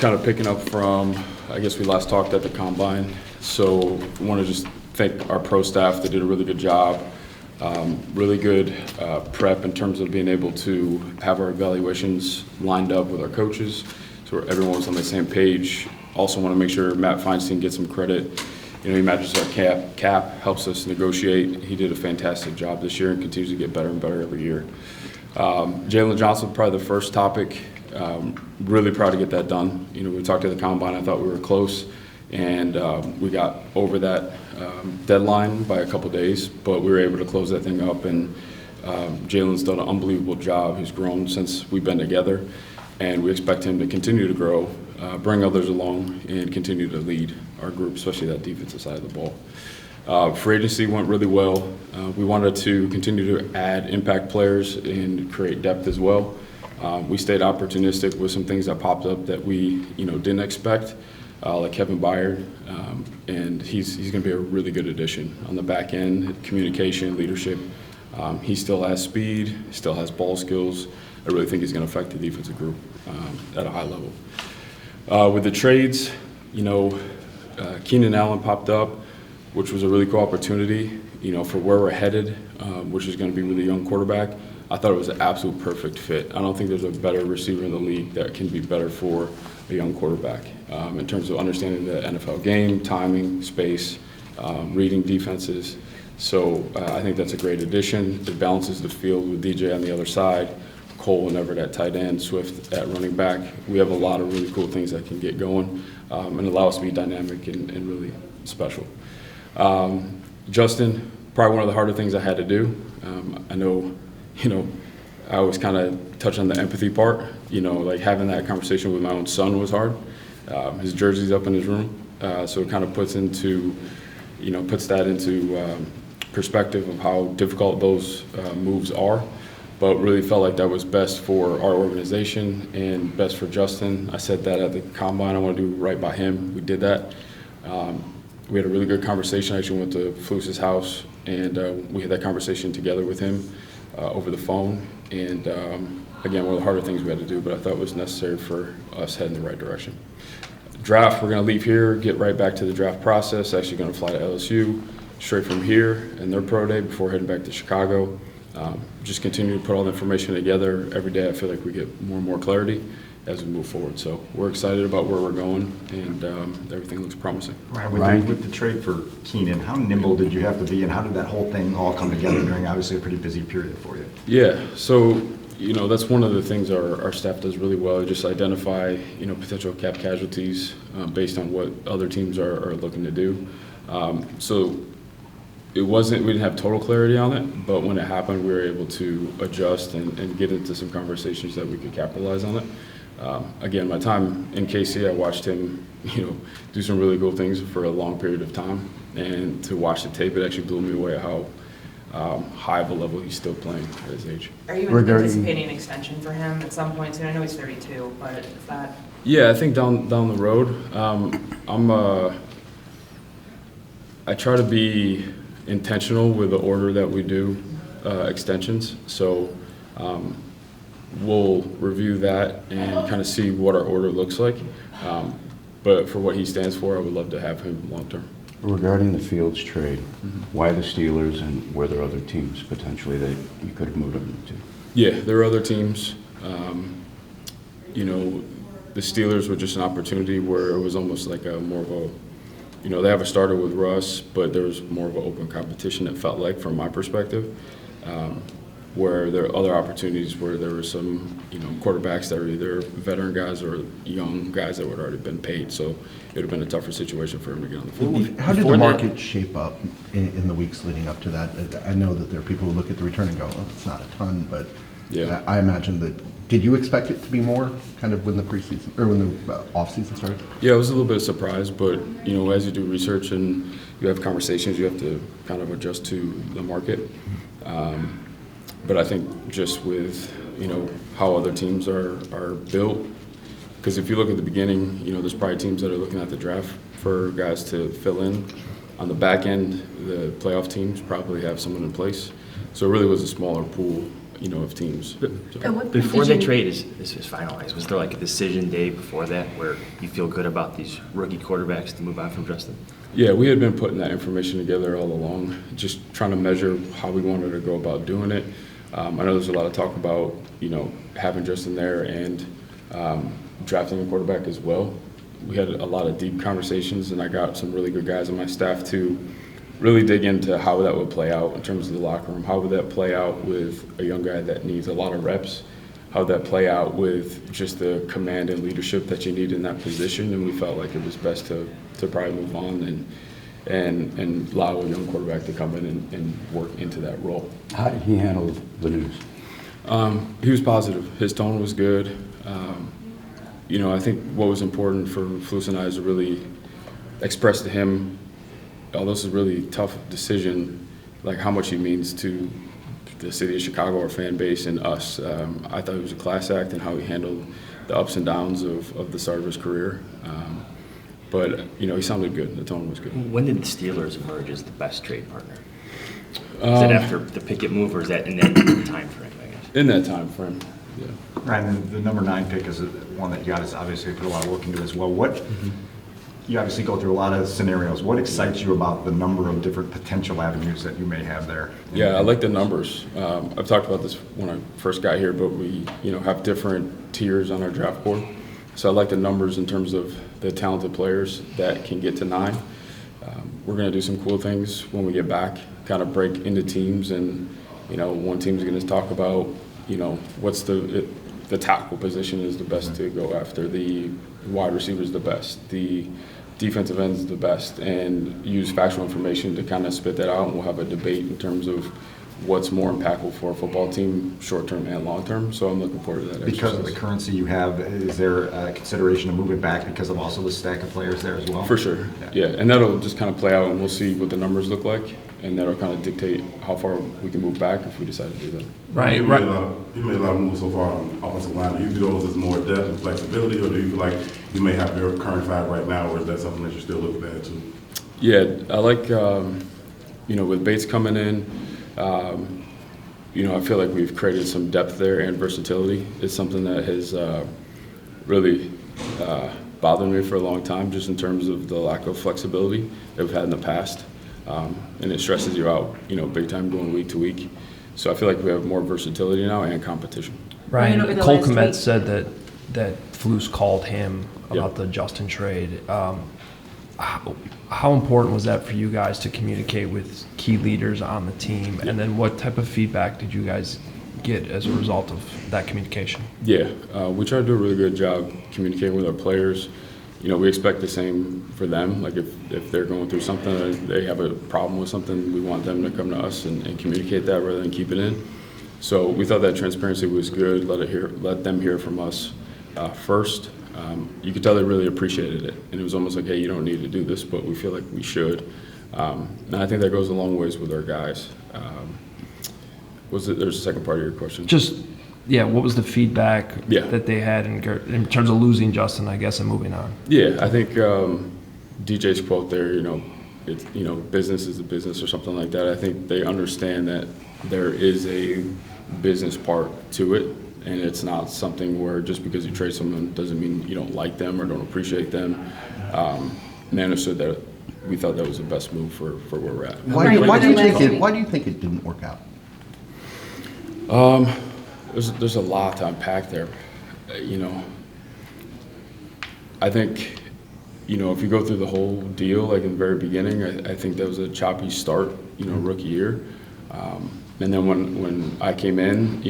kind of picking up from, I guess we last talked at the Combine. So I want to just thank our pro staff. They did a really good job. Really good prep in terms of being able to have our evaluations lined up with our coaches so everyone was on the same page. Also want to make sure Matt Feinstein gets some credit. You know, he matches our cap, helps us negotiate. He did a fantastic job this year and continues to get better and better every year. Jalen Johnson, probably the first topic. Really proud to get that done. You know, we talked to the Combine. I thought we were close, and we got over that deadline by a couple days, but we were able to close that thing up, and Jalen's done an unbelievable job. He's grown since we've been together, and we expect him to continue to grow, bring others along, and continue to lead our group, especially that defensive side of the ball. Free agency went really well. We wanted to continue to add impact players and create depth as well. We stayed opportunistic with some things that popped up that we, didn't expect, like Kevin Byard, and he's going to be a really good addition on the back end, communication, leadership. He still has speed, still has ball skills. I really think he's going to affect the defensive group at a high level. With the trades, Keenan Allen popped up, which was a really cool opportunity, for where we're headed, which is going to be with a young quarterback. I thought it was an absolute perfect fit. I don't think there's a better receiver in the league that can be better for a young quarterback in terms of understanding the NFL game, timing, space, reading defenses. So I think that's a great addition. It balances the field with DJ on the other side, Cole and Everett at tight end, Swift at running back. We have a lot of really cool things that can get going and allow us to be dynamic and really special. Justin, probably one of the harder things I had to do. I know, I always kind of touch on the empathy part. Like having that conversation with my own son was hard. His jersey's up in his room, so it kind of puts that into perspective of how difficult those moves are. But really felt like that was best for our organization and best for Justin. I said that at the Combine. I want to do right by him. We did that. We had a really good conversation. I actually went to Flus's house, and we had that conversation together with him over the phone. And again, one of the harder things we had to do, but I thought it was necessary for us heading in the right direction. Draft, we're going to leave here, get right back to the draft process. Actually going to fly to LSU straight from here and their pro day before heading back to Chicago. Just continue to put all the information together. Every day I feel like we get more and more clarity as we move forward. So we're excited about where we're going, and everything looks promising. Ryan, with the trade for Keenan, how nimble did you have to be, and how did that whole thing all come together during obviously a pretty busy period for you? Yeah, so that's one of the things our staff does really well, just identify potential cap casualties based on what other teams are looking to do. So we didn't have total clarity on it, but when it happened, we were able to adjust and get into some conversations that we could capitalize on it. Again, my time in KC, I watched him, do some really cool things for a long period of time, and to watch the tape, it actually blew me away how high of a level he's still playing at his age. Are you anticipating an extension for him at some point soon? I know he's 32, but is that? Yeah, I think down the road. I try to be intentional with the order that we do extensions. So we'll review that and kind of see what our order looks like. But for what he stands for, I would love to have him long term. Regarding the Fields trade, why the Steelers, and were there other teams potentially that you could have moved them to? Yeah, there were other teams. The Steelers were just an opportunity where it was almost like more of a, they have a starter with Russ, but there was more of an open competition, it felt like, from my perspective, where there are other opportunities where there were some, quarterbacks that are either veteran guys or young guys that had already been paid. So it would have been a tougher situation for him to get on the field. How did the market shape up in the weeks leading up to that? I know that there are people who look at the return and go, "Oh, it's not a ton," but yeah. I imagine that. Did you expect it to be more, kind of when the preseason or when the off-season started? Yeah, it was a little bit of surprise, but as you do research and you have conversations, you have to kind of adjust to the market. But I think just with how other teams are built, because if you look at the beginning, there's probably teams that are looking at the draft for guys to fill in. On the back end, the playoff teams probably have someone in place. So it really was a smaller pool of teams. Before the trade is finalized, was there like a decision day before that where you feel good about these rookie quarterbacks to move on from Justin? Yeah, we had been putting that information together all along, just trying to measure how we wanted to go about doing it. I know there's a lot of talk about, having Justin there and drafting a quarterback as well. We had a lot of deep conversations, and I got some really good guys on my staff to really dig into how that would play out in terms of the locker room. How would that play out with a young guy that needs a lot of reps? How would that play out with just the command and leadership that you need in that position? And we felt like it was best to probably move on and allow a young quarterback to come in and work into that role. How did he handle the news? He was positive. His tone was good. I think what was important for Flus and I is to really express to him, although this is a really tough decision, like how much he means to the city of Chicago, our fan base, and us. I thought it was a class act in how he handled the ups and downs of the start of his career. But he sounded good. The tone was good. When did the Steelers emerge as the best trade partner? Is that after the Pickett move, or is that in that time frame, I guess? In that time frame, yeah. Ryan, the number 9 pick is one that you guys obviously put a lot of work into as well. You obviously go through a lot of scenarios. What excites you about the number of different potential avenues that you may have there? Yeah, I like the numbers. I've talked about this when I first got here, but we have different tiers on our draft board. So I like the numbers in terms of the talented players that can get to 9. We're going to do some cool things when we get back, kind of break into teams, and one team's going to talk about what's the tackle position is the best to go after, the wide receiver is the best, the defensive end is the best, and use factual information to kind of spit that out, and we'll have a debate in terms of what's more impactful for a football team, short-term and long-term. So I'm looking forward to that. Because of the currency you have, is there a consideration to move it back because of also the stack of players there as well? For sure, yeah. And that'll just kind of play out, and we'll see what the numbers look like, and that'll kind of dictate how far we can move back if we decide to do that. Right. You made a lot of moves so far on offensive line. Do you view those as more depth and flexibility, or do you feel like you may have your current 5 right now, or is that something that you're still looking at too? Yeah, I like, with Bates coming in, I feel like we've created some depth there, and versatility is something that has really bothered me for a long time, just in terms of the lack of flexibility that we've had in the past. And it stresses you out, big time going week to week. So I feel like we have more versatility now and competition. Right. Over the Cole last Kmet week. said that Flus called him about Yep. the Justin trade. How important was that for you guys to communicate with key leaders on the team? And then what type of feedback did you guys get as a result of that communication? Yeah, we try to do a really good job communicating with our players. We expect the same for them. Like if they're going through something, or they have a problem with something, we want them to come to us and communicate that rather than keep it in. So we thought that transparency was good. Let them hear from us first. You could tell they really appreciated it, and it was almost like, hey, you don't need to do this, but we feel like we should. And I think that goes a long ways with our guys. There's a second part of your question? What was the feedback Yeah. that they had in terms of losing Justin, I guess, and moving on? Yeah, I think DJ's quote there, it's, business is a business or something like that. I think they understand that there is a business part to it, and it's not something where just because you trade someone doesn't mean you don't like them or don't appreciate them. And they understood that we thought that was the best move for where we're at. Why do you think it didn't work out? There's a lot to unpack there. I think, if you go through the whole deal, like in the very beginning, I think that was a choppy start, rookie year. And then when I came in,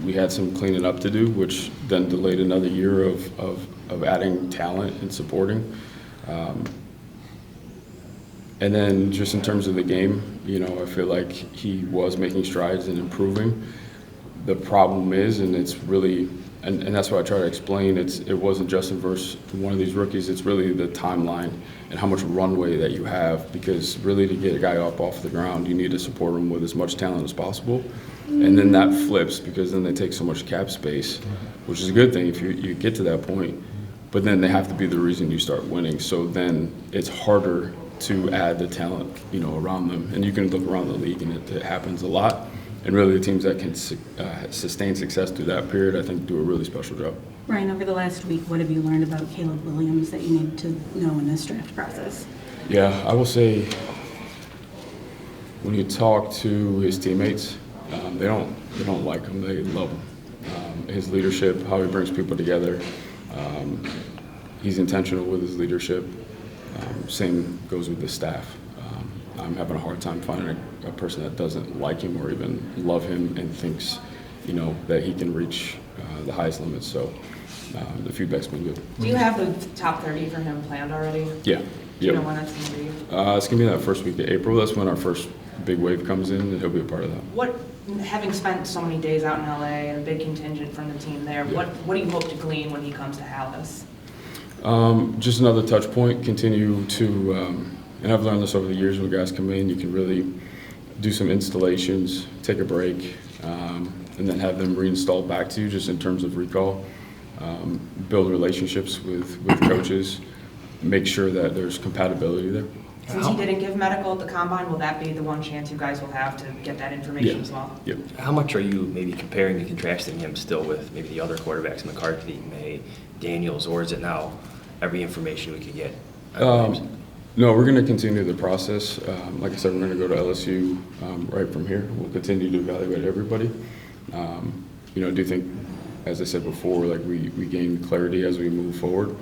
we had some cleaning up to do, which then delayed another year of adding talent and supporting. And then just in terms of the game, I feel like he was making strides and improving. The problem is, and it's really, and that's what I try to explain, it wasn't Justin versus one of these rookies, it's really the timeline and how much runway that you have, because really to get a guy up off the ground, you need to support him with as much talent as possible. And then that flips, because then they take so much cap space, which is a good thing if you get to that point, but then they have to be the reason you start winning. So then it's harder to add the talent, around them. And you can look around the league and it happens a lot. and really the teams that can sustain success through that period, I think, do a really special job. Ryan, over the last week, what have you learned about Caleb Williams that you need to know in this draft process? Yeah, I will say when you talk to his teammates, they don't like him. They love him. His leadership, how he brings people together. He's intentional with his leadership. Same goes with the staff. I'm having a hard time finding a person that doesn't like him or even love him and thinks, that he can reach the highest limits. So the feedback's been good. Do you have the top 30 for him planned already? Yeah. Do you know when that's going to be? It's going to be that first week of April. That's when our first big wave comes in, and he'll be a part of that. Having spent so many days out in LA and a big contingent from the team there, Yeah. what do you hope to glean when he comes to Dallas? Just another touch point, continue to, and I've learned this over the years when guys come in, you can really do some installations, take a break, and then have them reinstalled back to you just in terms of recall. Build relationships with coaches, make sure that there's compatibility there. Since he didn't give medical at the combine, will that be the one chance you guys will have to get that information Yeah. as well? Yep. How much are you maybe comparing and contrasting him still with maybe the other quarterbacks, McCarthy, May, Daniels, or is it now every information we could get? No, we're going to continue the process. Like I said, we're going to go to LSU right from here. We'll continue to evaluate everybody. I do think, as I said before, like we gain clarity as we move forward,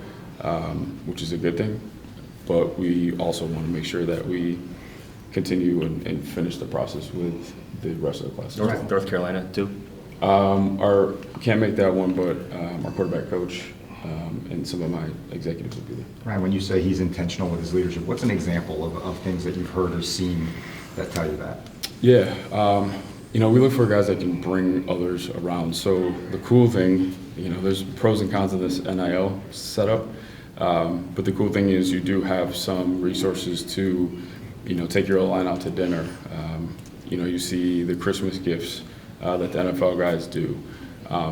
which is a good thing. But we also want to make sure that we continue and finish the process with the rest of the class. North Carolina too? Can't make that one, but our quarterback coach and some of my executives will be there. Ryan, when you say he's intentional with his leadership, what's an example of things that you've heard or seen that tell you that? Yeah, we look for guys that can bring others around. So the cool thing, there's pros and cons of this NIL setup, but the cool thing is you do have some resources to, take your line out to dinner. You see the Christmas gifts that the NFL guys do.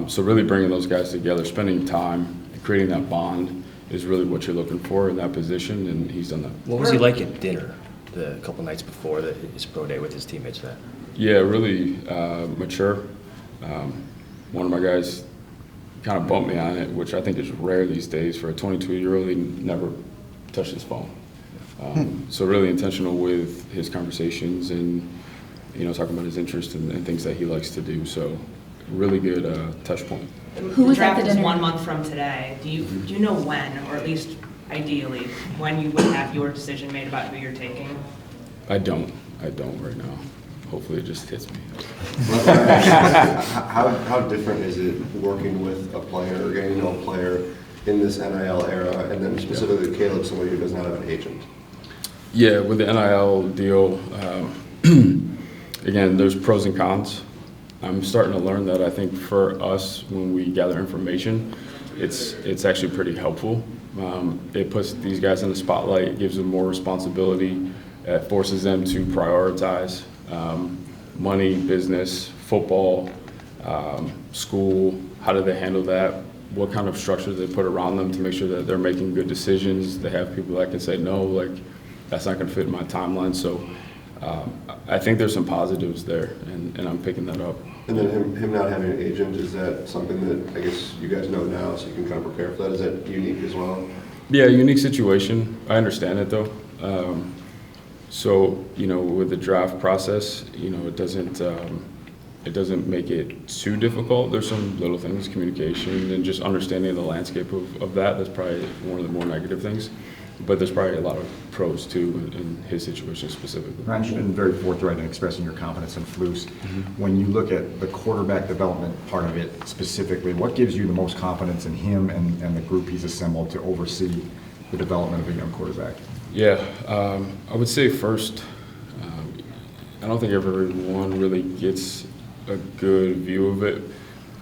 So really bringing those guys together, spending time, creating that bond is really what you're looking for in that position, and he's done that. What was he like at dinner the couple nights before his pro day with his teammates then? Yeah, really mature. One of my guys kind of bumped me on it, which I think is rare these days for a 22-year-old. He never touched his phone. So really intentional with his conversations and, talking about his interests and things that he likes to do. So really good touch point. Who was the at the draft is dinner? 1 month from today. Do you know when, or at least ideally, when you would have your decision made about who you're taking? I don't right now. Hopefully it just hits me. How different is it working with a player or getting to know a player in this NIL era, and then specifically Caleb, somebody who does not have an agent? Yeah, with the NIL deal, again, there's pros and cons. I'm starting to learn that I think for us, when we gather information, it's actually pretty helpful. It puts these guys in the spotlight, it gives them more responsibility, it forces them to prioritize money, business, football, school. How do they handle that? What kind of structure they put around them to make sure that they're making good decisions? They have people that can say, no, like, that's not going to fit in my timeline. So I think there's some positives there, and I'm picking that up. And then him not having an agent, is that something that I guess you guys know now, so you can kind of prepare for that? Is that unique as well? Yeah, unique situation. I understand it though. So with the draft process, it doesn't make it too difficult. There's some little things, communication and just understanding the landscape of that. That's probably one of the more negative things. But there's probably a lot of pros too in his situation specifically. Ryan, you've been very forthright in expressing your confidence in Flus. When you look at the quarterback development part of it specifically, what gives you the most confidence in him and the group he's assembled to oversee the development of a young quarterback? Yeah, I would say first, I don't think everyone really gets a good view of it.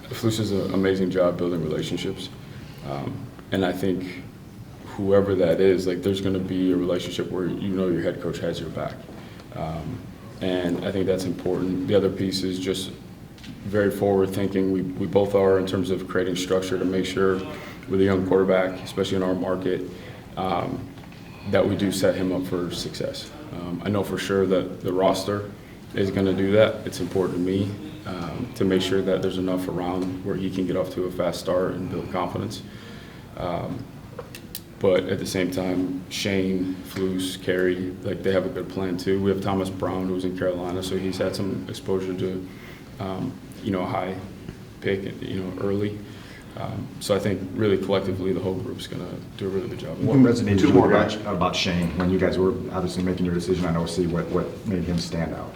Flus does an amazing job building relationships, and I think whoever that is, like, there's going to be a relationship where your head coach has your back, and I think that's important. The other piece is just very forward thinking. We both are in terms of creating structure to make sure with a young quarterback, especially in our market, that we do set him up for success. I know for sure that the roster is going to do that. It's important to me to make sure that there's enough around where he can get off to a fast start and build confidence. But at the same time, Shane, Flus, Carey, like they have a good plan too. We have Thomas Brown, who's in Carolina, so he's had some exposure to, a high pick, early. So I think really collectively, the whole group's going to do a really good job. What resonated with you about Shane when you guys were obviously making your decision on OC? What made him stand out?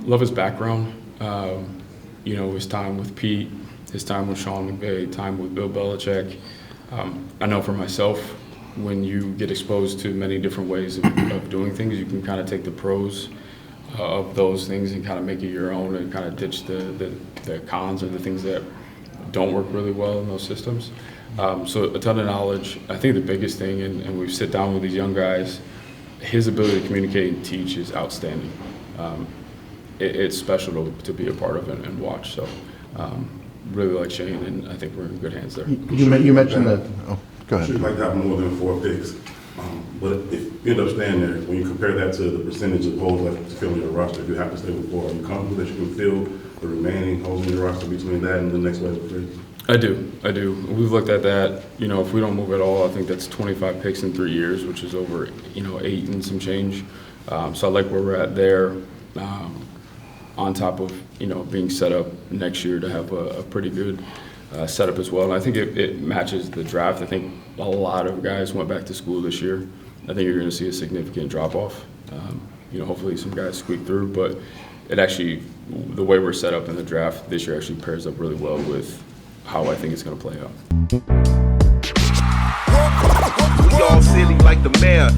Love his background. His time with Pete, his time with Sean McVay, time with Bill Belichick. I know for myself, when you get exposed to many different ways of doing things, you can kind of take the pros of those things and kind of make it your own and kind of ditch the cons or the things that don't work really well in those systems. So a ton of knowledge. I think the biggest thing, and we sit down with these young guys, his ability to communicate and teach is outstanding. It's special to be a part of and watch. So really like Shane, and I think we're in good hands there. You mentioned that. Oh, go ahead. Should like to have more than 4 picks. But if you end up staying there, when you compare that to the percentage of holes left to fill in your roster, if you have to stay with 4, are you comfortable that you can fill the remaining holes in your roster between that and the next wave of free? I do. We've looked at that. If we don't move at all, I think that's 25 picks in 3 years, which is over, 8 and some change. So I like where we're at there. On top of, being set up next year to have a pretty good setup as well. And I think it matches the draft. I think a lot of guys went back to school this year. I think you're going to see a significant drop-off. Hopefully some guys squeak through, but it actually, the way we're set up in the draft this year actually pairs up really well with how I think it's going to play out. We all silly like the mayor.